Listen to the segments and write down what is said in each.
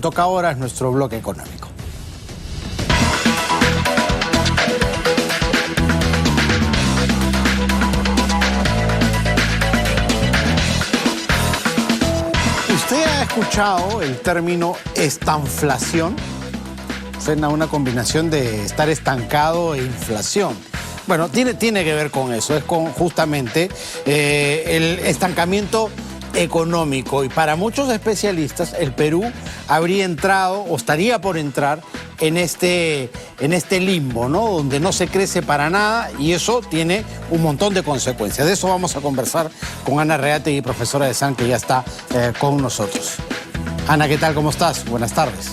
toca ahora es nuestro bloque económico. ¿Usted ha escuchado el término estanflación? Suena una combinación de estar estancado e inflación. Bueno, tiene que ver con eso, es con justamente el estancamiento económico. Y para muchos especialistas, el Perú habría entrado o estaría por entrar en este limbo, ¿no? Donde no se crece para nada y eso tiene un montón de consecuencias. De eso vamos a conversar con Ana Reategui, profesora de SAN, que ya está con nosotros. Ana, ¿qué tal? ¿Cómo estás? Buenas tardes.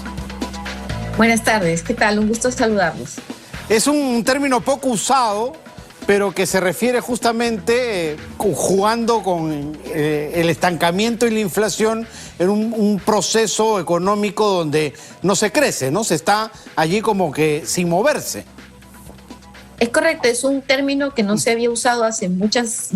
Buenas tardes, ¿qué tal? Un gusto saludarlos. Es un término poco usado, pero que se refiere justamente jugando con el estancamiento y la inflación en un proceso económico donde no se crece, ¿no? Se está allí como que sin moverse. Es correcto, es un término que no se había usado hace muchas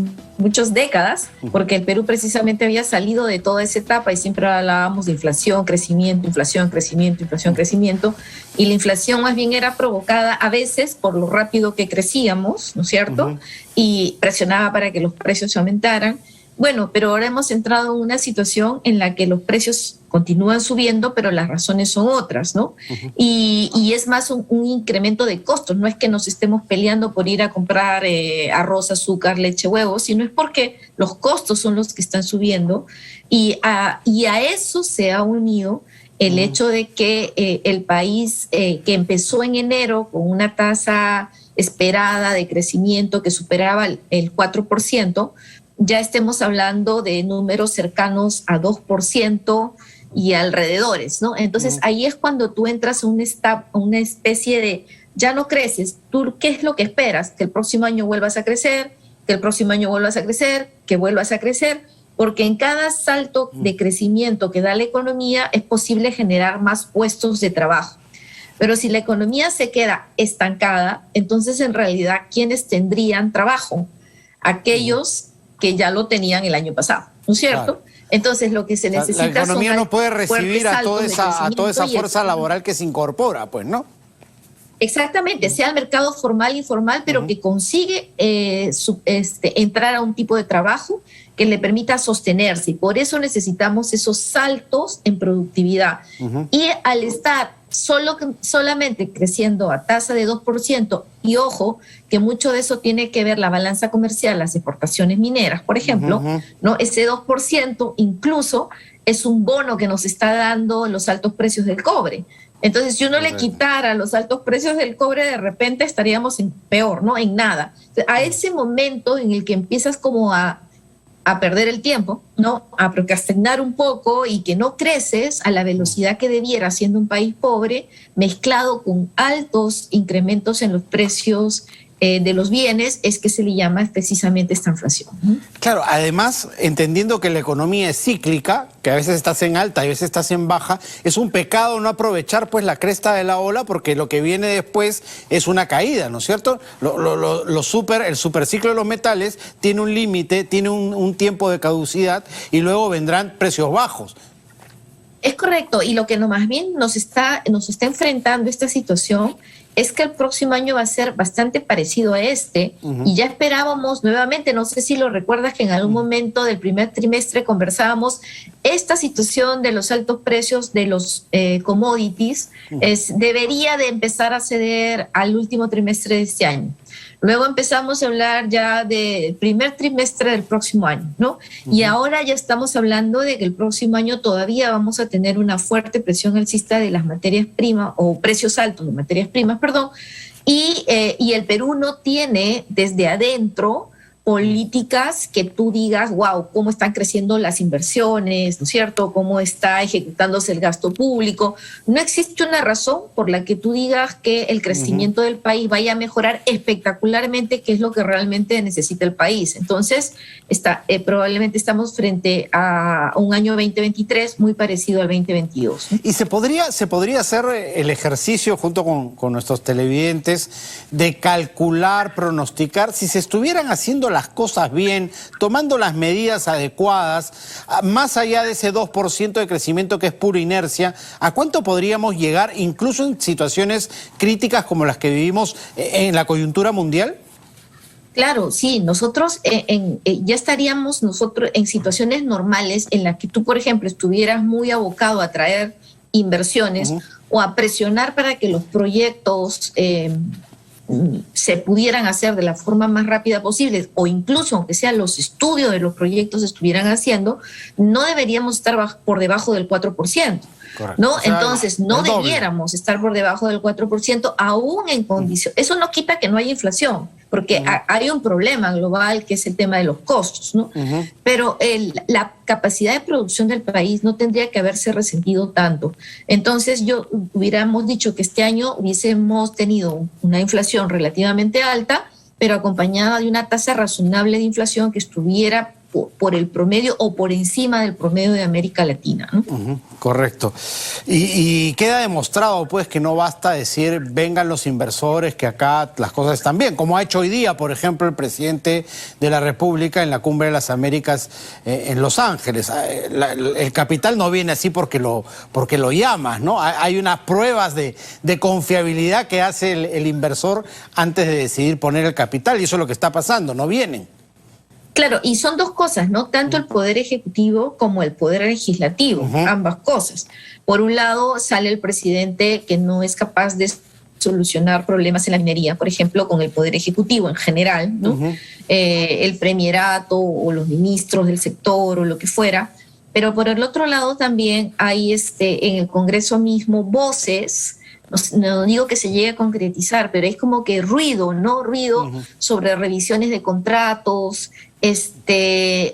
décadas, porque el Perú precisamente había salido de toda esa etapa y siempre hablábamos de inflación, crecimiento, inflación, crecimiento, inflación, crecimiento, y la inflación más bien era provocada a veces por lo rápido que crecíamos, ¿no es cierto? Y presionaba para que los precios se aumentaran. Bueno, pero ahora hemos entrado en una situación en la que los precios continúan subiendo, pero las razones son otras, ¿no? Y es más un incremento de costos. No es que nos estemos peleando por ir a comprar arroz, azúcar, leche, huevos, sino es porque los costos son los que están subiendo. Y a eso se ha unido el hecho de que el país que empezó en enero con una tasa esperada de crecimiento que superaba el 4%, ya estemos hablando de números cercanos a 2% y alrededores, ¿no? Entonces ahí es cuando tú entras a una especie de, ya no creces, ¿tú qué es lo que esperas? Que el próximo año vuelvas a crecer, que el próximo año vuelvas a crecer, que vuelvas a crecer, porque en cada salto de crecimiento que da la economía es posible generar más puestos de trabajo. Pero si la economía se queda estancada, entonces en realidad, ¿quiénes tendrían trabajo? Aquellos que ya lo tenían el año pasado, ¿no es cierto? Claro. Entonces lo que se necesita... La economía no puede recibir a toda esa fuerza laboral que se incorpora, pues, ¿no? Exactamente, sea el mercado formal, informal, pero que consigue entrar a un tipo de trabajo que le permita sostenerse. Y por eso necesitamos esos saltos en productividad. Y al estar solamente creciendo a tasa de 2%, y ojo, que mucho de eso tiene que ver la balanza comercial, las exportaciones mineras, por ejemplo, ¿no? Ese 2% incluso es un bono que nos está dando los altos precios del cobre. Entonces, si uno le quitara los altos precios del cobre, de repente estaríamos peor, ¿no? En nada. A ese momento en el que empiezas como a perder el tiempo, ¿no? A procrastinar un poco y que no creces a la velocidad que debiera siendo un país pobre, mezclado con altos incrementos en los precios de los bienes, es que se le llama precisamente esta inflación. Claro, además, entendiendo que la economía es cíclica, que a veces estás en alta y a veces estás en baja, es un pecado no aprovechar pues la cresta de la ola, porque lo que viene después es una caída, ¿no es cierto? El superciclo de los metales tiene un límite, tiene un tiempo de caducidad y luego vendrán precios bajos. Es correcto, y lo que más bien nos está enfrentando esta situación es que el próximo año va a ser bastante parecido a este, y ya esperábamos nuevamente, no sé si lo recuerdas, que en algún momento del primer trimestre conversábamos, esta situación de los altos precios de los commodities debería de empezar a ceder al último trimestre de este año. Luego empezamos a hablar ya del primer trimestre del próximo año, ¿no? Y ahora ya estamos hablando de que el próximo año todavía vamos a tener una fuerte presión alcista de las materias primas, o precios altos de materias primas, perdón, y el Perú no tiene desde adentro políticas que tú digas, wow, cómo están creciendo las inversiones, ¿no es cierto? Cómo está ejecutándose el gasto público. No existe una razón por la que tú digas que el crecimiento del país vaya a mejorar espectacularmente, que es lo que realmente necesita el país. Entonces, probablemente estamos frente a un año 2023 muy parecido al 2022. ¿Y se podría hacer el ejercicio junto con nuestros televidentes de calcular, pronosticar, si se estuvieran haciendo las cosas bien, tomando las medidas adecuadas, más allá de ese 2% de crecimiento que es pura inercia, ¿a cuánto podríamos llegar incluso en situaciones críticas como las que vivimos en la coyuntura mundial? Claro, sí, nosotros ya estaríamos nosotros en situaciones normales en las que tú, por ejemplo, estuvieras muy abocado a traer inversiones o a presionar para que los proyectos se pudieran hacer de la forma más rápida posible, o incluso aunque sean los estudios de los proyectos se estuvieran haciendo, no deberíamos estar por debajo del 4%. Correcto. ¿No? O sea, entonces, no debiéramos estar por debajo del 4%, aún en condición. Eso no quita que no haya inflación, porque hay un problema global que es el tema de los costos, ¿no? Pero la capacidad de producción del país no tendría que haberse resentido tanto. Entonces, hubiéramos dicho que este año hubiésemos tenido una inflación relativamente alta, pero acompañada de una tasa razonable de inflación que estuviera por el promedio o por encima del promedio de América Latina, ¿no? Correcto. Y queda demostrado, pues, que no basta decir vengan los inversores, que acá las cosas están bien, como ha hecho hoy día, por ejemplo, el presidente de la República en la Cumbre de las Américas en Los Ángeles. El capital no viene así porque lo llamas, ¿no? Hay unas pruebas de confiabilidad que hace el inversor antes de decidir poner el capital, y eso es lo que está pasando, no vienen. Claro, y son dos cosas, ¿no? Tanto el poder ejecutivo como el poder legislativo, ambas cosas. Por un lado, sale el presidente que no es capaz de solucionar problemas en la minería, por ejemplo, con el poder ejecutivo en general, ¿no? El premierato o los ministros del sector o lo que fuera. Pero por el otro lado también hay en el Congreso mismo voces. No digo que se llegue a concretizar, pero es como que ruido, ¿no? Ruido sobre revisiones de contratos,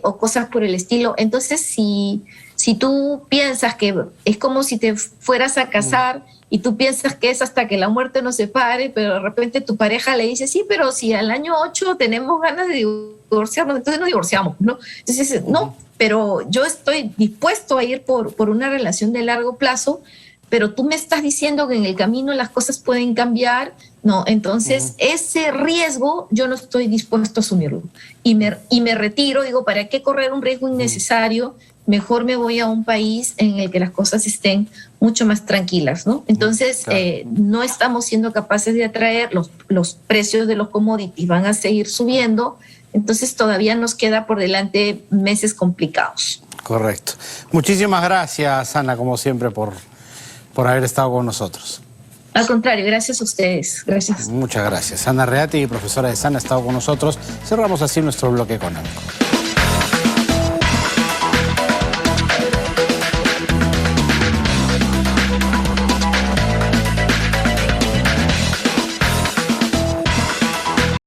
o cosas por el estilo. Entonces, si tú piensas que es como si te fueras a casar y tú piensas que es hasta que la muerte nos separe, pero de repente tu pareja le dice, sí, pero si al año 8 tenemos ganas de divorciarnos, entonces nos divorciamos, ¿no? Entonces, no, pero yo estoy dispuesto a ir por una relación de largo plazo, pero tú me estás diciendo que en el camino las cosas pueden cambiar. No, entonces ese riesgo yo no estoy dispuesto a asumirlo. Y me retiro, digo, ¿para qué correr un riesgo innecesario? Mejor me voy a un país en el que las cosas estén mucho más tranquilas, ¿no? Entonces, no estamos siendo capaces de atraer, los precios de los commodities van a seguir subiendo, entonces todavía nos queda por delante meses complicados. Correcto. Muchísimas gracias, Ana, como siempre, por haber estado con nosotros. Al contrario, gracias a ustedes. Gracias. Muchas gracias. Ana Reati, profesora de SANA, ha estado con nosotros. Cerramos así nuestro bloque económico.